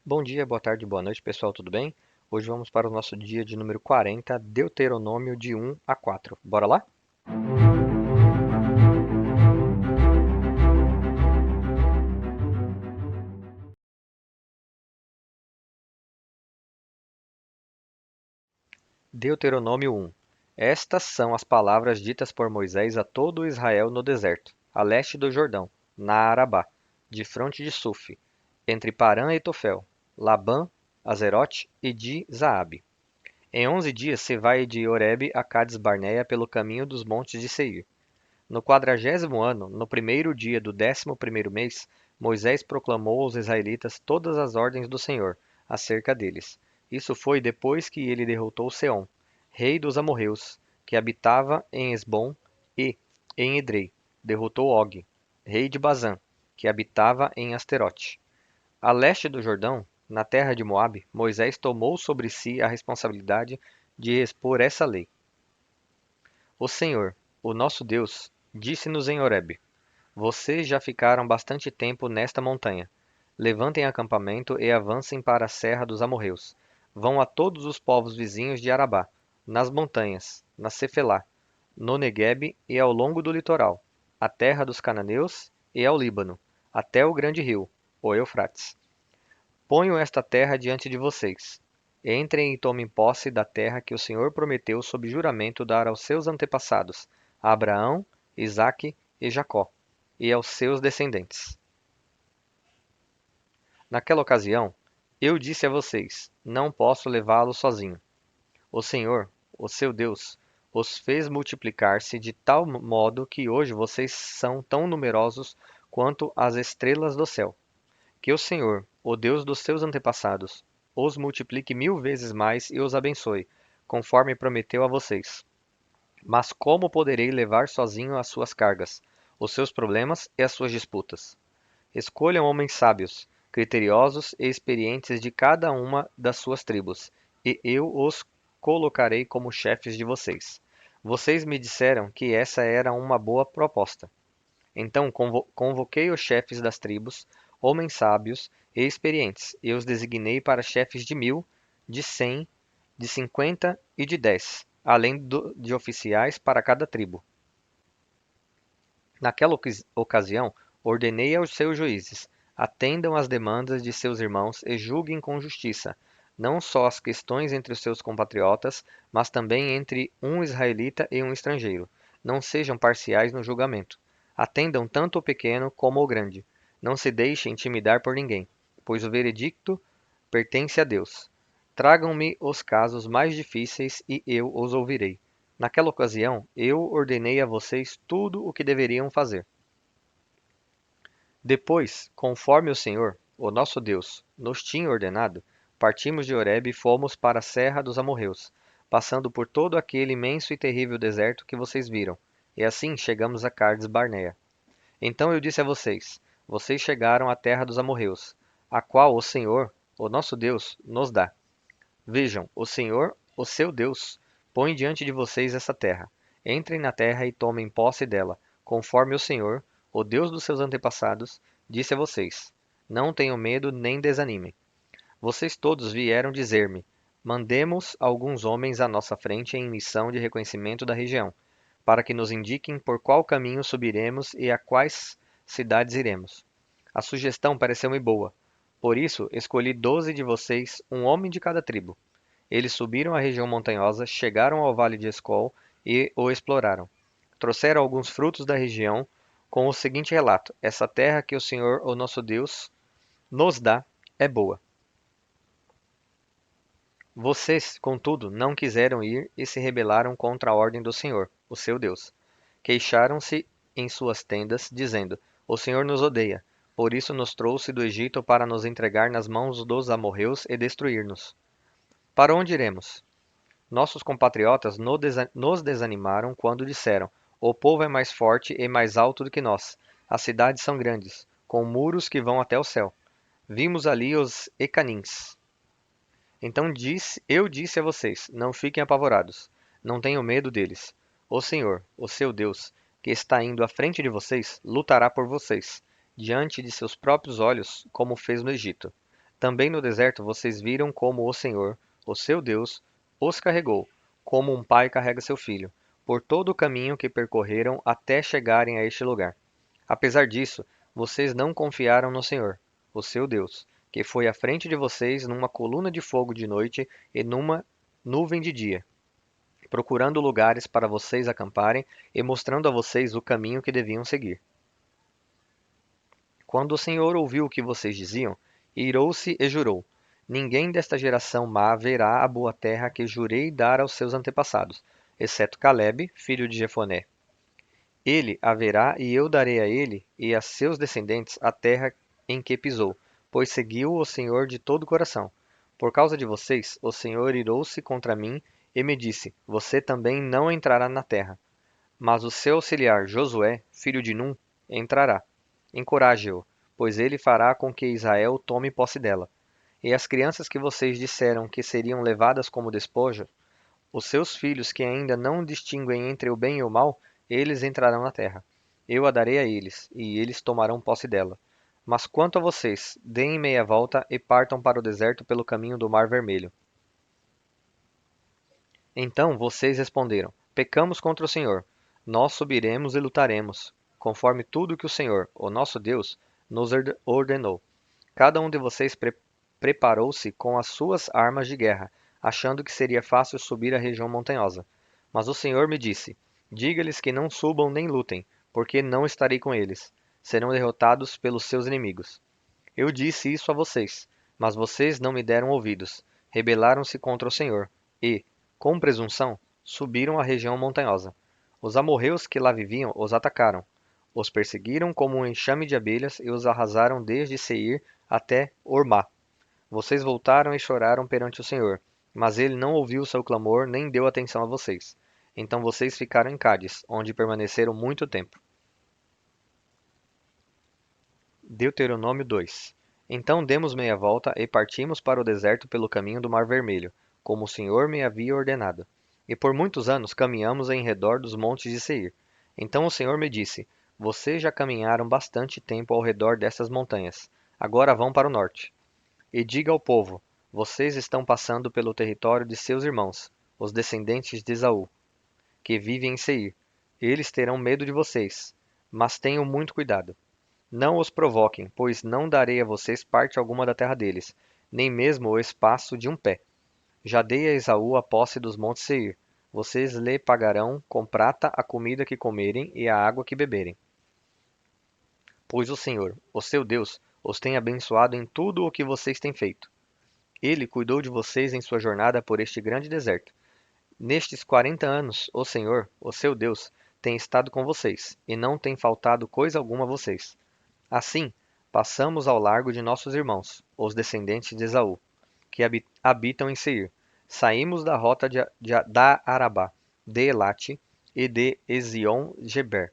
Bom dia, boa tarde, boa noite, pessoal, tudo bem? Hoje vamos para o nosso dia de número 40, Deuteronômio de 1 a 4. Bora lá? Deuteronômio 1. Estas são as palavras ditas por Moisés a todo Israel no deserto, a leste do Jordão, na Arabá, de fronte de Suf, entre Parã e Tofel, Labã, Azerote e de Zaabe. Em 11 dias se vai de Horebe a Cades Barneia pelo caminho dos montes de Seir. No 40º ano, no primeiro dia do 11º mês, Moisés proclamou aos israelitas todas as ordens do Senhor acerca deles. Isso foi depois que ele derrotou Seom, rei dos amorreus, que habitava em Hesbom, e, em Edrei, derrotou Og, rei de Bazã, que habitava em Asterote. A leste do Jordão, na terra de Moabe, Moisés tomou sobre si a responsabilidade de expor essa lei. O Senhor, o nosso Deus, disse-nos em Horebe: Vocês já ficaram bastante tempo nesta montanha. Levantem acampamento e avancem para a serra dos amorreus. Vão a todos os povos vizinhos de Arabá, nas montanhas, na Cefelá, no Neguebe e ao longo do litoral, à terra dos cananeus e ao Líbano, até o grande rio, o Eufrates. Ponho esta terra diante de vocês. Entrem e tomem posse da terra que o Senhor prometeu sob juramento dar aos seus antepassados, a Abraão, Isaque e Jacó, e aos seus descendentes. Naquela ocasião, eu disse a vocês: Não posso levá-los sozinho. O Senhor, o seu Deus, os fez multiplicar-se de tal modo que hoje vocês são tão numerosos quanto as estrelas do céu. Que o Senhor, o Deus dos seus antepassados, os multiplique 1000 vezes mais e os abençoe, conforme prometeu a vocês. Mas como poderei levar sozinho as suas cargas, os seus problemas e as suas disputas? Escolham homens sábios, criteriosos e experientes de cada uma das suas tribos, e eu os colocarei como chefes de vocês. Vocês me disseram que essa era uma boa proposta. Então convoquei os chefes das tribos, homens sábios e experientes, e os designei para chefes de 1000, de 100, de 50 e de 10, além de oficiais para cada tribo. Naquela ocasião, ordenei aos seus juízes: atendam às demandas de seus irmãos e julguem com justiça, não só as questões entre os seus compatriotas, mas também entre um israelita e um estrangeiro. Não sejam parciais no julgamento. Atendam tanto o pequeno como o grande. Não se deixem intimidar por ninguém, pois o veredicto pertence a Deus. Tragam-me os casos mais difíceis e eu os ouvirei. Naquela ocasião, eu ordenei a vocês tudo o que deveriam fazer. Depois, conforme o Senhor, o nosso Deus, nos tinha ordenado, partimos de Horebe e fomos para a serra dos amorreus, passando por todo aquele imenso e terrível deserto que vocês viram, e assim chegamos a Cades Barnea. Então eu disse a vocês: Vocês chegaram à terra dos amorreus, a qual o Senhor, o nosso Deus, nos dá. Vejam, o Senhor, o seu Deus, põe diante de vocês essa terra. Entrem na terra e tomem posse dela, conforme o Senhor, o Deus dos seus antepassados, disse a vocês. Não tenham medo nem desanimem. Vocês todos vieram dizer-me: Mandemos alguns homens à nossa frente em missão de reconhecimento da região, para que nos indiquem por qual caminho subiremos e a quais cidades iremos. A sugestão pareceu-me boa. Por isso, escolhi 12 de vocês, um homem de cada tribo. Eles subiram a região montanhosa, chegaram ao vale de Escol e o exploraram. Trouxeram alguns frutos da região com o seguinte relato: Essa terra que o Senhor, o nosso Deus, nos dá é boa. Vocês, contudo, não quiseram ir e se rebelaram contra a ordem do Senhor, o seu Deus. Queixaram-se em suas tendas, dizendo: O Senhor nos odeia, por isso nos trouxe do Egito para nos entregar nas mãos dos amorreus e destruir-nos. Para onde iremos? Nossos compatriotas nos desanimaram quando disseram: O povo é mais forte e mais alto do que nós. As cidades são grandes, com muros que vão até o céu. Vimos ali os Ecanins. Então eu disse a vocês: Não fiquem apavorados. Não tenham medo deles. O Senhor, o seu Deus, que está indo à frente de vocês, lutará por vocês, diante de seus próprios olhos, como fez no Egito. Também no deserto vocês viram como o Senhor, o seu Deus, os carregou, como um pai carrega seu filho, por todo o caminho que percorreram até chegarem a este lugar. Apesar disso, vocês não confiaram no Senhor, o seu Deus, que foi à frente de vocês numa coluna de fogo de noite e numa nuvem de dia, procurando lugares para vocês acamparem e mostrando a vocês o caminho que deviam seguir. Quando o Senhor ouviu o que vocês diziam, irou-se e jurou: Ninguém desta geração má verá a boa terra que jurei dar aos seus antepassados, exceto Calebe, filho de Jefoné. Ele a verá e eu darei a ele e a seus descendentes a terra em que pisou, pois seguiu o Senhor de todo o coração. Por causa de vocês, o Senhor irou-se contra mim e me disse: Você também não entrará na terra. Mas o seu auxiliar Josué, filho de Num, entrará. Encoraje-o, pois ele fará com que Israel tome posse dela. E as crianças que vocês disseram que seriam levadas como despojo, os seus filhos que ainda não distinguem entre o bem e o mal, eles entrarão na terra. Eu a darei a eles, e eles tomarão posse dela. Mas quanto a vocês, deem meia volta e partam para o deserto pelo caminho do Mar Vermelho. Então vocês responderam: Pecamos contra o Senhor. Nós subiremos e lutaremos, conforme tudo que o Senhor, o nosso Deus, nos ordenou. Cada um de vocês preparou-se com as suas armas de guerra, achando que seria fácil subir a região montanhosa. Mas o Senhor me disse: Diga-lhes que não subam nem lutem, porque não estarei com eles. Serão derrotados pelos seus inimigos. Eu disse isso a vocês, mas vocês não me deram ouvidos. Rebelaram-se contra o Senhor e, com presunção, subiram a região montanhosa. Os amorreus que lá viviam os atacaram. Os perseguiram como um enxame de abelhas e os arrasaram desde Seir até Ormá. Vocês voltaram e choraram perante o Senhor, mas ele não ouviu o seu clamor nem deu atenção a vocês. Então vocês ficaram em Cádiz, onde permaneceram muito tempo. Deuteronômio 2. Então demos meia volta e partimos para o deserto pelo caminho do Mar Vermelho, como o Senhor me havia ordenado. E por muitos anos caminhamos em redor dos montes de Seir. Então o Senhor me disse: Vocês já caminharam bastante tempo ao redor dessas montanhas. Agora vão para o norte. E diga ao povo: Vocês estão passando pelo território de seus irmãos, os descendentes de Esaú, que vivem em Seir. Eles terão medo de vocês, mas tenham muito cuidado. Não os provoquem, pois não darei a vocês parte alguma da terra deles, nem mesmo o espaço de um pé. Já dei a Esaú a posse dos montes Seir. Vocês lhe pagarão com prata a comida que comerem e a água que beberem. Pois o Senhor, o seu Deus, os tem abençoado em tudo o que vocês têm feito. Ele cuidou de vocês em sua jornada por este grande deserto. Nestes 40 anos, o Senhor, o seu Deus, tem estado com vocês, e não tem faltado coisa alguma a vocês. Assim, passamos ao largo de nossos irmãos, os descendentes de Esaú, que habitam em Seir. Saímos da rota da Arabá, de Elate e de Ezion-Geber.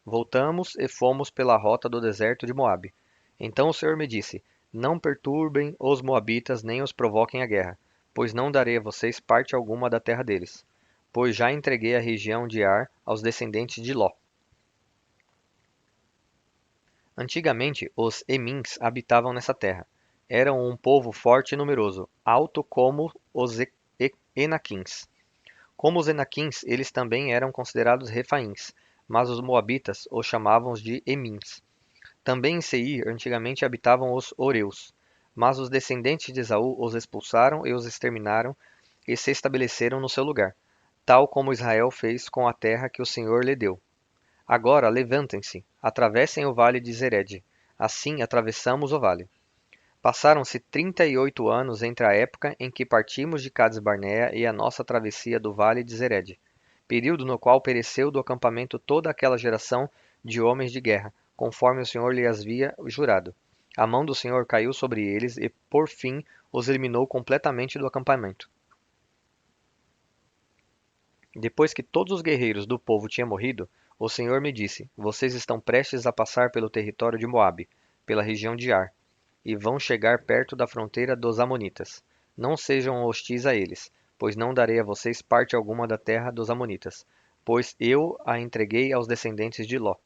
Voltamos e fomos pela rota do deserto de Moabe. Então o Senhor me disse: Não perturbem os moabitas nem os provoquem a guerra, pois não darei a vocês parte alguma da terra deles, pois já entreguei a região de Ar aos descendentes de Ló. Antigamente, os Emins habitavam nessa terra. Eram um povo forte e numeroso, alto como os Enaquins. Como os Enaquins, eles também eram considerados Refaíns, mas os Moabitas os chamavam de Emins. Também em Seir antigamente habitavam os Oreus, mas os descendentes de Esaú os expulsaram e os exterminaram e se estabeleceram no seu lugar, tal como Israel fez com a terra que o Senhor lhe deu. Agora levantem-se, atravessem o vale de Zered. Assim atravessamos o vale. Passaram-se 38 anos entre a época em que partimos de Cades-Barnea e a nossa travessia do vale de Zered, período no qual pereceu do acampamento toda aquela geração de homens de guerra, conforme o Senhor lhe havia jurado. A mão do Senhor caiu sobre eles e, por fim, os eliminou completamente do acampamento. Depois que todos os guerreiros do povo tinham morrido, o Senhor me disse: Vocês estão prestes a passar pelo território de Moabe, pela região de Ar, e vão chegar perto da fronteira dos Amonitas. Não sejam hostis a eles, pois não darei a vocês parte alguma da terra dos Amonitas, pois eu a entreguei aos descendentes de Ló.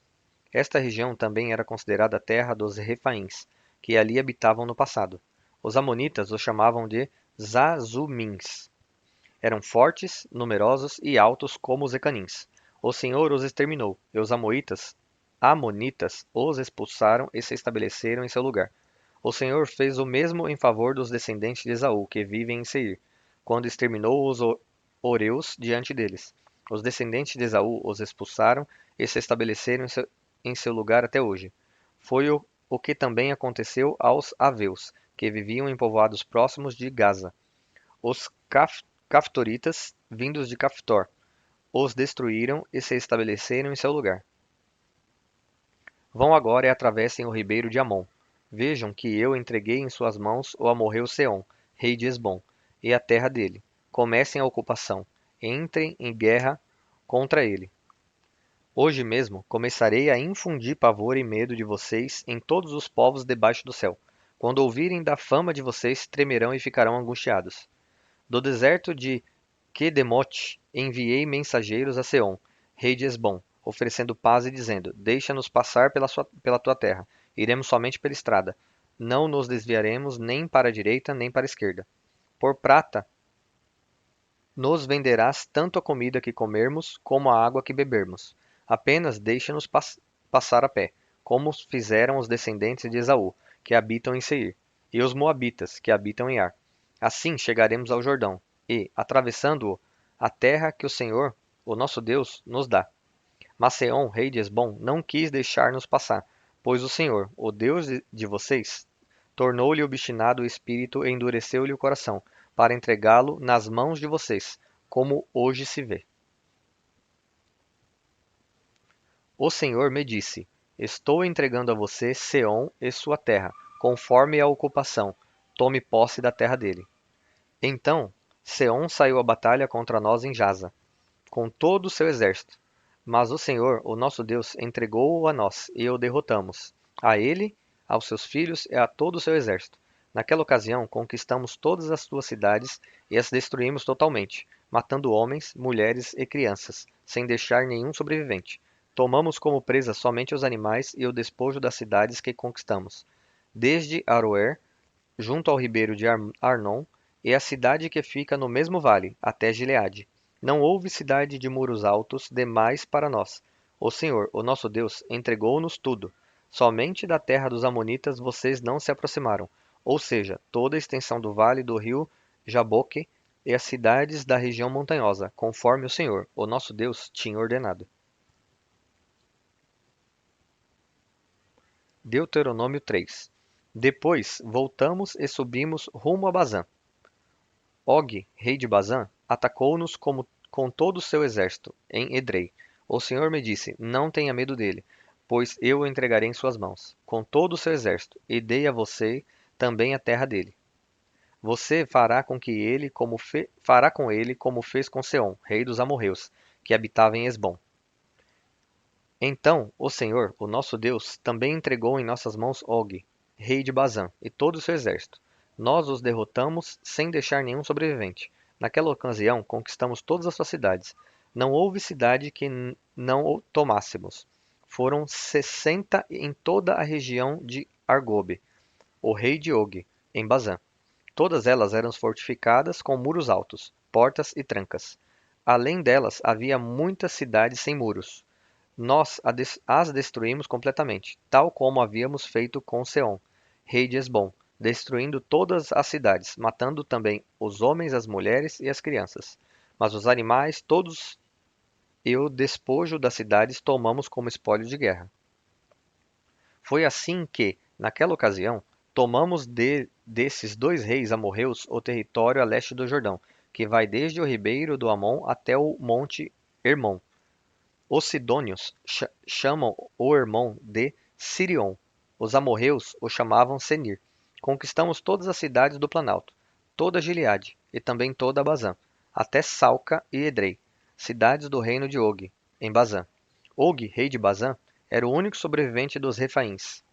Esta região também era considerada a terra dos Refaíns, que ali habitavam no passado. Os amonitas os chamavam de Zazumins. Eram fortes, numerosos e altos como os ecanins. O Senhor os exterminou, e os amonitas os expulsaram e se estabeleceram em seu lugar. O Senhor fez o mesmo em favor dos descendentes de Esaú, que vivem em Seir, quando exterminou os Oreus diante deles. Os descendentes de Esaú os expulsaram e se estabeleceram em seu lugar até hoje. Foi o que também aconteceu aos Aveus, que viviam em povoados próximos de Gaza. Os Caftoritas, vindos de Caftor, os destruíram e se estabeleceram em seu lugar. Vão agora e atravessem o ribeiro de Amon. Vejam que eu entreguei em suas mãos o amorreu Seom, rei de Hesbom, e a terra dele. Comecem a ocupação. Entrem em guerra contra ele. Hoje mesmo começarei a infundir pavor e medo de vocês em todos os povos debaixo do céu. Quando ouvirem da fama de vocês, tremerão e ficarão angustiados. Do deserto de Quedemote enviei mensageiros a Seom, rei de Hesbom, oferecendo paz e dizendo: Deixa-nos passar pela tua terra. Iremos somente pela estrada. Não nos desviaremos nem para a direita nem para a esquerda. Por prata nos venderás tanto a comida que comermos como a água que bebermos. Apenas deixa-nos passar a pé, como fizeram os descendentes de Esaú, que habitam em Seir, e os moabitas, que habitam em Ar. Assim chegaremos ao Jordão, e, atravessando-o, a terra que o Senhor, o nosso Deus, nos dá. Mas Seom, rei de Hesbom, não quis deixar-nos passar, pois o Senhor, o Deus de vocês, tornou-lhe obstinado o espírito e endureceu-lhe o coração, para entregá-lo nas mãos de vocês, como hoje se vê. O Senhor me disse: Estou entregando a você Seom e sua terra, conforme a ocupação. Tome posse da terra dele. Então Seom saiu à batalha contra nós em Jaza, com todo o seu exército. Mas o Senhor, o nosso Deus, entregou-o a nós, e o derrotamos, a ele, aos seus filhos e a todo o seu exército. Naquela ocasião, conquistamos todas as suas cidades e as destruímos totalmente, matando homens, mulheres e crianças, sem deixar nenhum sobrevivente. Tomamos como presa somente os animais e o despojo das cidades que conquistamos, desde Aroer, junto ao ribeiro de Arnon, e a cidade que fica no mesmo vale, até Gileade. Não houve cidade de muros altos demais para nós. O Senhor, o nosso Deus, entregou-nos tudo. Somente da terra dos amonitas vocês não se aproximaram, ou seja, toda a extensão do vale do rio Jaboque e as cidades da região montanhosa, conforme o Senhor, o nosso Deus, tinha ordenado. Deuteronômio 3. Depois voltamos e subimos rumo a Bazã. Og, rei de Bazã, atacou-nos com todo o seu exército, em Edrei. O Senhor me disse: Não tenha medo dele, pois eu o entregarei em suas mãos, com todo o seu exército, e dei a você também a terra dele. Você fará com ele como fez com Seom, rei dos amorreus, que habitava em Hesbom. Então o Senhor, o nosso Deus, também entregou em nossas mãos Og, rei de Bazã, e todo o seu exército. Nós os derrotamos sem deixar nenhum sobrevivente. Naquela ocasião, conquistamos todas as suas cidades. Não houve cidade que não o tomássemos. Foram 60 em toda a região de Argobe, o rei de Og, em Bazã. Todas elas eram fortificadas com muros altos, portas e trancas. Além delas, havia muitas cidades sem muros. Nós as destruímos completamente, tal como havíamos feito com Seom, rei de Hesbom, destruindo todas as cidades, matando também os homens, as mulheres e as crianças. Mas os animais, todos e o despojo das cidades tomamos como espólio de guerra. Foi assim que, naquela ocasião, tomamos desses dois reis amorreus o território a leste do Jordão, que vai desde o ribeiro do Amon até o monte Hermon. Os sidônios chamam o Hermon de Sirion. Os amorreus o chamavam Senir. Conquistamos todas as cidades do Planalto, toda Gileade e também toda Bazã, até Salca e Edrei, cidades do reino de Og, em Bazã. Og, rei de Bazã, era o único sobrevivente dos Refaíns.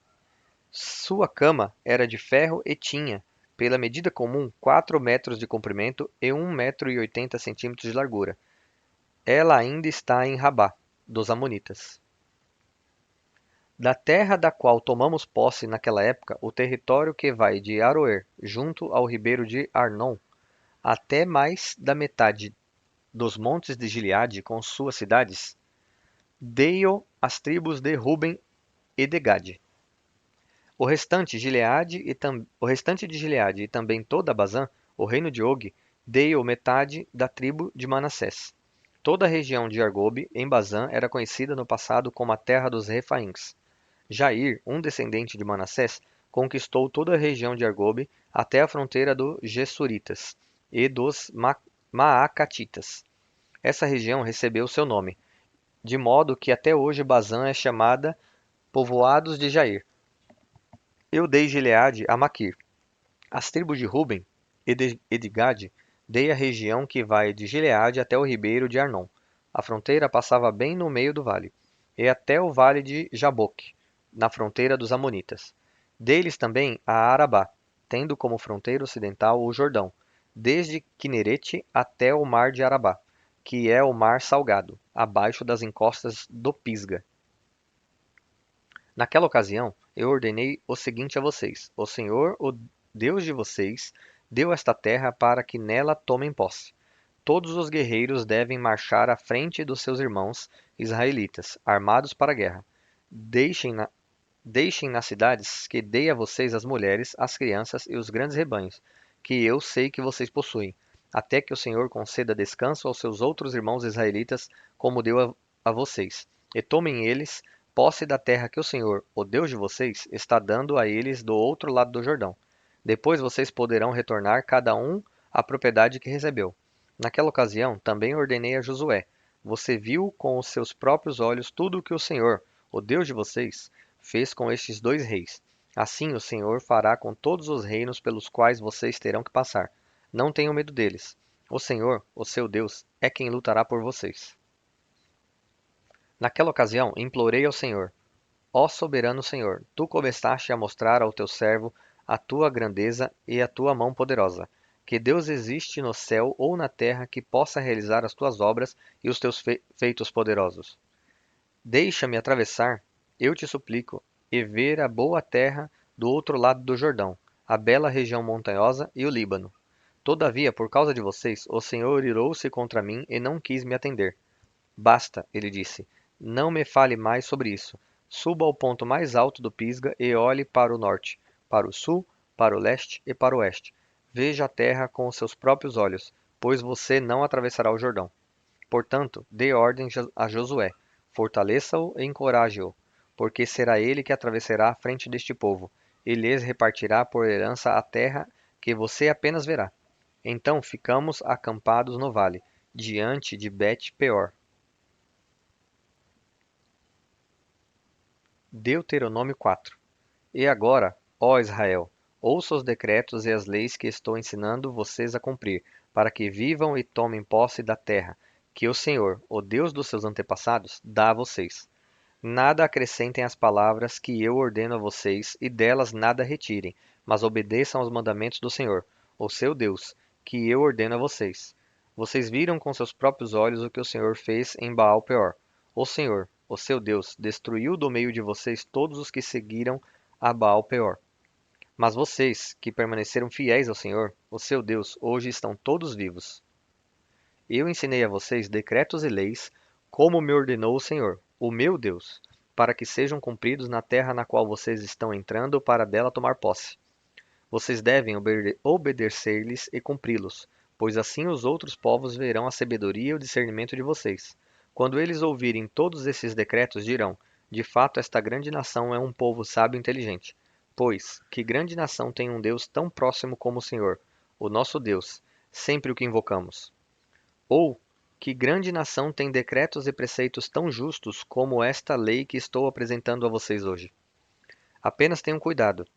Sua cama era de ferro e tinha, pela medida comum, 4 metros de comprimento e 1,80 m de largura. Ela ainda está em Rabá, dos Amonitas. Da terra da qual tomamos posse naquela época, o território que vai de Aroer, junto ao ribeiro de Arnon, até mais da metade dos montes de Gileade com suas cidades, dei-o às tribos de Ruben e de Gade. O restante de Gileade e também toda Bazã, o reino de Og, dei-o metade da tribo de Manassés. Toda a região de Argobe, em Bazã, era conhecida no passado como a terra dos Refaíns. Jair, um descendente de Manassés, conquistou toda a região de Argobe até a fronteira dos Gessuritas e dos Maacatitas. Essa região recebeu seu nome, de modo que até hoje Bazã é chamada Povoados de Jair. Eu dei Gileade a Maquir. As tribos de Ruben e de Gade dei a região que vai de Gileade até o ribeiro de Arnon. A fronteira passava bem no meio do vale, e até o vale de Jaboque, na fronteira dos Amonitas. Dei-lhes também a Arabá, tendo como fronteira ocidental o Jordão, desde Quinerete até o mar de Arabá, que é o mar salgado, abaixo das encostas do Pisga. Naquela ocasião, eu ordenei o seguinte a vocês: o Senhor, o Deus de vocês, deu esta terra para que nela tomem posse. Todos os guerreiros devem marchar à frente dos seus irmãos israelitas, armados para a guerra. Deixem, na- Deixem nas cidades que dei a vocês as mulheres, as crianças e os grandes rebanhos, que eu sei que vocês possuem, até que o Senhor conceda descanso aos seus outros irmãos israelitas, como deu a vocês. E tomem eles posse da terra que o Senhor, o Deus de vocês, está dando a eles do outro lado do Jordão. Depois vocês poderão retornar cada um à propriedade que recebeu. Naquela ocasião, também ordenei a Josué: você viu com os seus próprios olhos tudo o que o Senhor, o Deus de vocês, fez com estes dois reis. Assim o Senhor fará com todos os reinos pelos quais vocês terão que passar. Não tenham medo deles. O Senhor, o seu Deus, é quem lutará por vocês. Naquela ocasião, implorei ao Senhor: ó soberano Senhor, tu começaste a mostrar ao teu servo a tua grandeza e a tua mão poderosa. Que Deus existe no céu ou na terra que possa realizar as tuas obras e os teus feitos poderosos. Deixa-me atravessar, eu te suplico, e ver a boa terra do outro lado do Jordão, a bela região montanhosa e o Líbano. Todavia, por causa de vocês, o Senhor irou-se contra mim e não quis me atender. Basta, ele disse, não me fale mais sobre isso. Suba ao ponto mais alto do Pisga e olhe para o norte, para o sul, para o leste e para o oeste. Veja a terra com os seus próprios olhos, pois você não atravessará o Jordão. Portanto, dê ordem a Josué, fortaleça-o e encoraje-o, porque será ele que atravessará a frente deste povo, e lhes repartirá por herança a terra que você apenas verá. Então ficamos acampados no vale, diante de Bet-peor. Deuteronômio 4. E agora, ó Israel, ouça os decretos e as leis que estou ensinando vocês a cumprir, para que vivam e tomem posse da terra, que o Senhor, o Deus dos seus antepassados, dá a vocês. Nada acrescentem às palavras que eu ordeno a vocês, e delas nada retirem, mas obedeçam aos mandamentos do Senhor, o seu Deus, que eu ordeno a vocês. Vocês viram com seus próprios olhos o que o Senhor fez em Baal-peor. O Senhor, o seu Deus, destruiu do meio de vocês todos os que seguiram a Baal-peor. Mas vocês, que permaneceram fiéis ao Senhor, o seu Deus, hoje estão todos vivos. Eu ensinei a vocês decretos e leis, como me ordenou o Senhor, o meu Deus, para que sejam cumpridos na terra na qual vocês estão entrando para dela tomar posse. Vocês devem obedecer-lhes e cumpri-los, pois assim os outros povos verão a sabedoria e o discernimento de vocês. Quando eles ouvirem todos esses decretos, dirão: de fato, esta grande nação é um povo sábio e inteligente. Pois, que grande nação tem um Deus tão próximo como o Senhor, o nosso Deus, sempre o que invocamos? Ou, que grande nação tem decretos e preceitos tão justos como esta lei que estou apresentando a vocês hoje? Apenas tenham cuidado.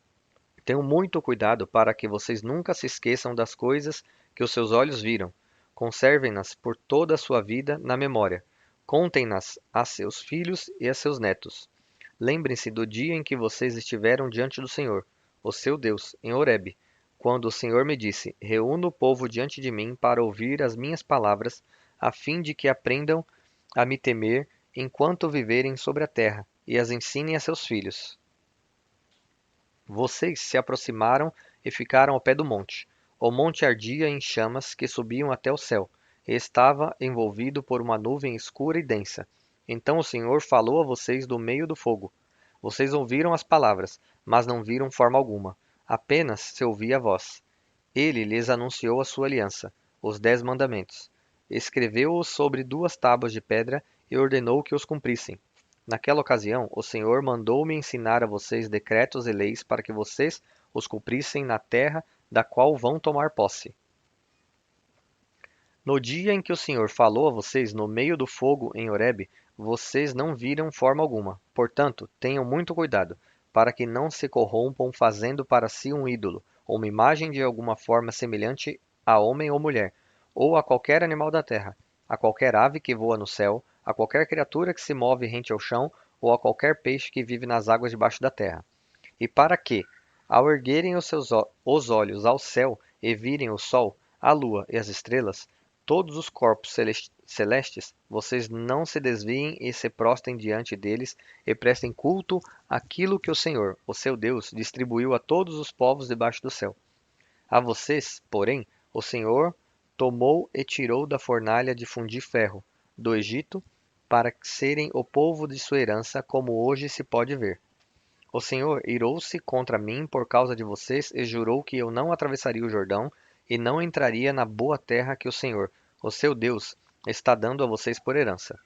Tenham muito cuidado para que vocês nunca se esqueçam das coisas que os seus olhos viram. Conservem-nas por toda a sua vida na memória. Contem-nas a seus filhos e a seus netos. Lembrem-se do dia em que vocês estiveram diante do Senhor, o seu Deus, em Horebe, quando o Senhor me disse: reúna o povo diante de mim para ouvir as minhas palavras, a fim de que aprendam a me temer enquanto viverem sobre a terra, e as ensinem a seus filhos. Vocês se aproximaram e ficaram ao pé do monte. O monte ardia em chamas que subiam até o céu, e estava envolvido por uma nuvem escura e densa. Então o Senhor falou a vocês do meio do fogo. Vocês ouviram as palavras, mas não viram forma alguma. Apenas se ouvia a voz. Ele lhes anunciou a sua aliança, os 10 mandamentos. Escreveu-os sobre 2 tábuas de pedra e ordenou que os cumprissem. Naquela ocasião, o Senhor mandou-me ensinar a vocês decretos e leis para que vocês os cumprissem na terra da qual vão tomar posse. No dia em que o Senhor falou a vocês no meio do fogo em Horebe, vocês não viram forma alguma. Portanto, tenham muito cuidado, para que não se corrompam fazendo para si um ídolo, ou uma imagem de alguma forma semelhante a homem ou mulher, ou a qualquer animal da terra, a qualquer ave que voa no céu, a qualquer criatura que se move rente ao chão, ou a qualquer peixe que vive nas águas debaixo da terra. E para que, ao erguerem os olhos ao céu e virem o sol, a lua e as estrelas, todos os corpos celestes, vocês não se desviem e se prostrem diante deles e prestem culto àquilo que o Senhor, o seu Deus, distribuiu a todos os povos debaixo do céu. A vocês, porém, o Senhor tomou e tirou da fornalha de fundir ferro, do Egito, para serem o povo de sua herança, como hoje se pode ver. O Senhor irou-se contra mim por causa de vocês e jurou que eu não atravessaria o Jordão e não entraria na boa terra que o Senhor, o seu Deus, está dando a vocês por herança.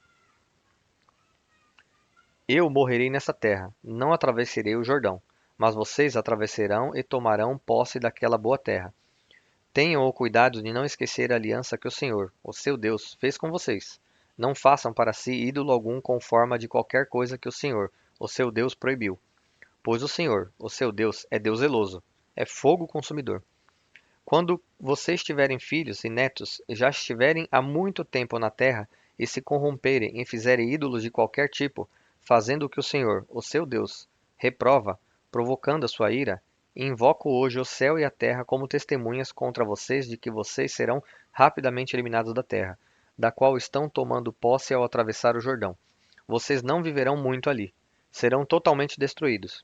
Eu morrerei nessa terra, não atravessarei o Jordão, mas vocês atravessarão e tomarão posse daquela boa terra. Tenham o cuidado de não esquecer a aliança que o Senhor, o seu Deus, fez com vocês. Não façam para si ídolo algum com forma de qualquer coisa que o Senhor, o seu Deus, proibiu. Pois o Senhor, o seu Deus, é Deus zeloso, é fogo consumidor. Quando vocês tiverem filhos e netos, e já estiverem há muito tempo na terra, e se corromperem e fizerem ídolos de qualquer tipo, fazendo o que o Senhor, o seu Deus, reprova, provocando a sua ira, invoco hoje o céu e a terra como testemunhas contra vocês de que vocês serão rapidamente eliminados da terra, da qual estão tomando posse ao atravessar o Jordão. Vocês não viverão muito ali. Serão totalmente destruídos.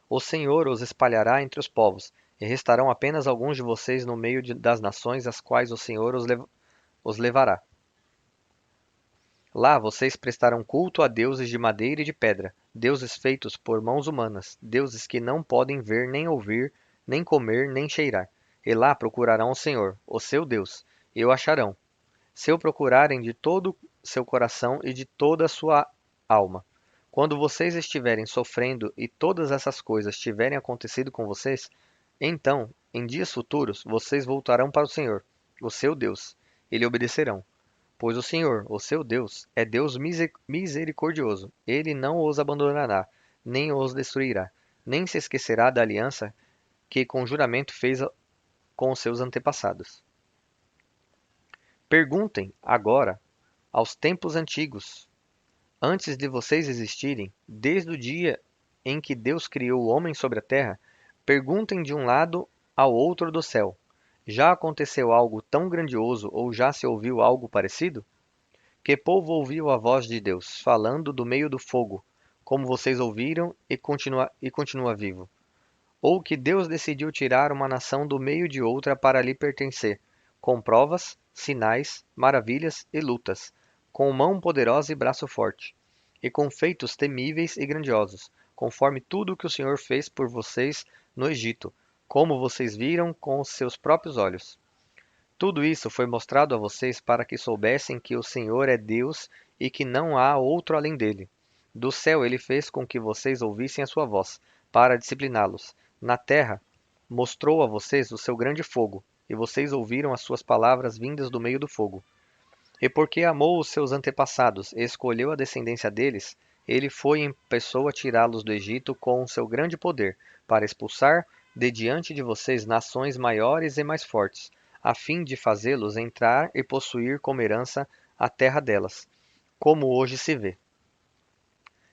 O Senhor os espalhará entre os povos, e restarão apenas alguns de vocês no meio das nações às quais o Senhor os levará. Lá vocês prestarão culto a deuses de madeira e de pedra, deuses feitos por mãos humanas, deuses que não podem ver, nem ouvir, nem comer, nem cheirar. E lá procurarão o Senhor, o seu Deus, e o acharão, se o procurarem de todo seu coração e de toda a sua alma. Quando vocês estiverem sofrendo e todas essas coisas tiverem acontecido com vocês, então, em dias futuros, vocês voltarão para o Senhor, o seu Deus, e lhe obedecerão. Pois o Senhor, o seu Deus, é Deus misericordioso. Ele não os abandonará, nem os destruirá, nem se esquecerá da aliança que com juramento fez com os seus antepassados. Perguntem, agora, aos tempos antigos, antes de vocês existirem, desde o dia em que Deus criou o homem sobre a terra, perguntem de um lado ao outro do céu: já aconteceu algo tão grandioso ou já se ouviu algo parecido? Que povo ouviu a voz de Deus, falando do meio do fogo, como vocês ouviram e continua vivo? Ou que Deus decidiu tirar uma nação do meio de outra para lhe pertencer, com provas, sinais, maravilhas e lutas, com mão poderosa e braço forte, e com feitos temíveis e grandiosos, conforme tudo o que o Senhor fez por vocês no Egito, como vocês viram com os seus próprios olhos. Tudo isso foi mostrado a vocês para que soubessem que o Senhor é Deus e que não há outro além dele. Do céu ele fez com que vocês ouvissem a sua voz, para discipliná-los. Na terra, mostrou a vocês o seu grande fogo, e vocês ouviram as suas palavras vindas do meio do fogo. E porque amou os seus antepassados e escolheu a descendência deles, ele foi em pessoa tirá-los do Egito com o seu grande poder, para expulsar de diante de vocês nações maiores e mais fortes, a fim de fazê-los entrar e possuir como herança a terra delas, como hoje se vê.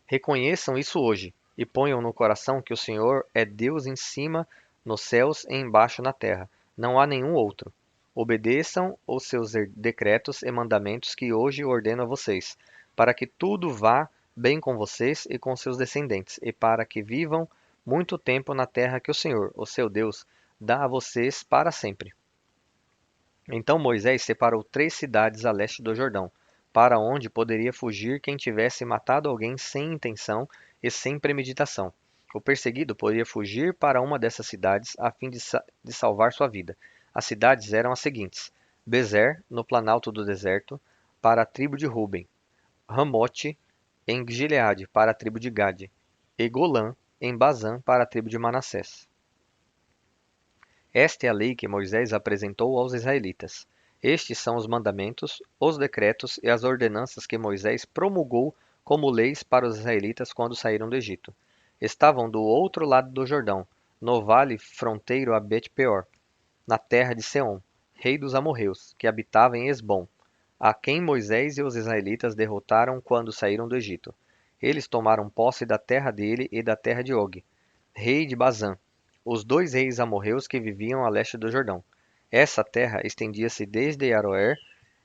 Reconheçam isso hoje, e ponham no coração que o Senhor é Deus em cima nos céus e embaixo na terra. Não há nenhum outro. Obedeçam os seus decretos e mandamentos que hoje ordeno a vocês, para que tudo vá bem com vocês e com seus descendentes, e para que vivam muito tempo na terra que o Senhor, o seu Deus, dá a vocês para sempre. Então Moisés separou 3 cidades a leste do Jordão, para onde poderia fugir quem tivesse matado alguém sem intenção e sem premeditação. O perseguido poderia fugir para uma dessas cidades a fim de salvar sua vida. As cidades eram as seguintes: Bezer, no planalto do deserto, para a tribo de Ruben; Ramote, em Gileade, para a tribo de Gade; e Golã, em Bazã, para a tribo de Manassés. Esta é a lei que Moisés apresentou aos israelitas. Estes são os mandamentos, os decretos e as ordenanças que Moisés promulgou como leis para os israelitas quando saíram do Egito. Estavam do outro lado do Jordão, no vale fronteiro a Bet-peor, na terra de Seom, rei dos amorreus, que habitava em Esbom, a quem Moisés e os israelitas derrotaram quando saíram do Egito. Eles tomaram posse da terra dele e da terra de Og, rei de Bazã, os 2 reis amorreus que viviam a leste do Jordão. Essa terra estendia-se desde Aroer,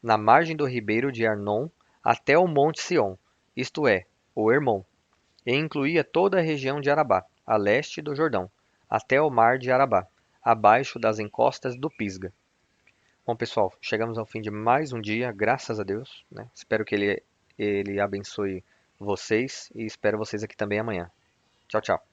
na margem do ribeiro de Arnon, até o monte Siom, isto é, o Hermon, e incluía toda a região de Arabá, a leste do Jordão, até o mar de Arabá, abaixo das encostas do Pisga. Bom, pessoal, chegamos ao fim de mais um dia, graças a Deus, né? Espero que ele abençoe vocês e espero vocês aqui também amanhã. Tchau, tchau.